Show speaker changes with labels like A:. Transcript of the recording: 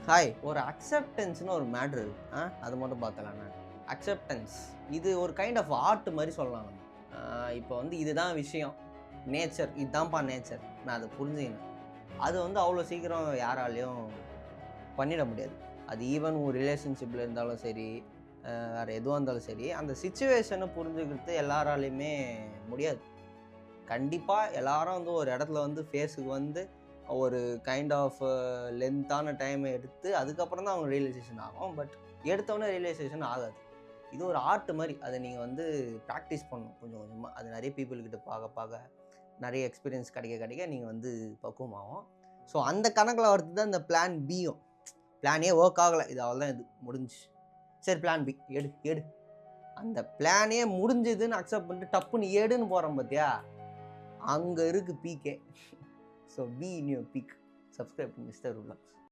A: Hi, ஒரு அக்செப்டன்ஸ்னு ஒரு matter இருக்கு. அது மட்டும் பார்த்தலாம் நான். அக்செப்டன்ஸ் இது ஒரு கைண்ட் ஆஃப் ஆர்ட் மாதிரி சொல்லலாம் நம்ம. இப்போ வந்து இதுதான் விஷயம், நேச்சர் இதுதான்ப்பா நேச்சர், நான் அதை புரிஞ்சுக்கினேன். அது வந்து அவ்வளோ சீக்கிரம் யாராலையும் பண்ணிட முடியாது. அது ஈவன் ஒரு ரிலேஷன்ஷிப்பில் இருந்தாலும் சரி, வேறு எதுவாக இருந்தாலும் சரி, அந்த சுச்சுவேஷனை புரிஞ்சுக்கிறது எல்லாராலையுமே முடியாது. கண்டிப்பாக எல்லாரும் வந்து ஒரு இடத்துல வந்து ஃபேஸுக்கு வந்து ஒரு கைண்ட் ஆஃப் லென்த்தான டைமை எடுத்து அதுக்கப்புறம் தான் அவங்க ரியலைசேஷன் ஆகும். பட் எடுத்தோடனே ரியலைசேஷன் ஆகாது. இது ஒரு ஆர்ட் மாதிரி. அதை நீங்கள் வந்து ப்ராக்டிஸ் பண்ணணும் கொஞ்சம் கொஞ்சமாக. அது நிறைய பீப்புள்கிட்ட பார்க்க பார்க்க நிறைய எக்ஸ்பீரியன்ஸ் கிடைக்க கிடைக்க நீங்கள் வந்து பக்குவமாகும். ஸோ அந்த கணக்கில் வரது தான் இந்த பிளான் பியும். பிளான் ஏ ஒர்க் ஆகலை, இது அவள் தான் இது முடிஞ்சு. சரி பிளான் பி எடு எடு. அந்த பிளானே முடிஞ்சதுன்னு அக்செப்ட் பண்ணிட்டு டப்புன்னு ஏடுன்னு போகிறோம் பார்த்தியா, அங்கே இருக்குது பீக்கே. So be in your peak. Subscribe to mister ருலாக்ஸ்.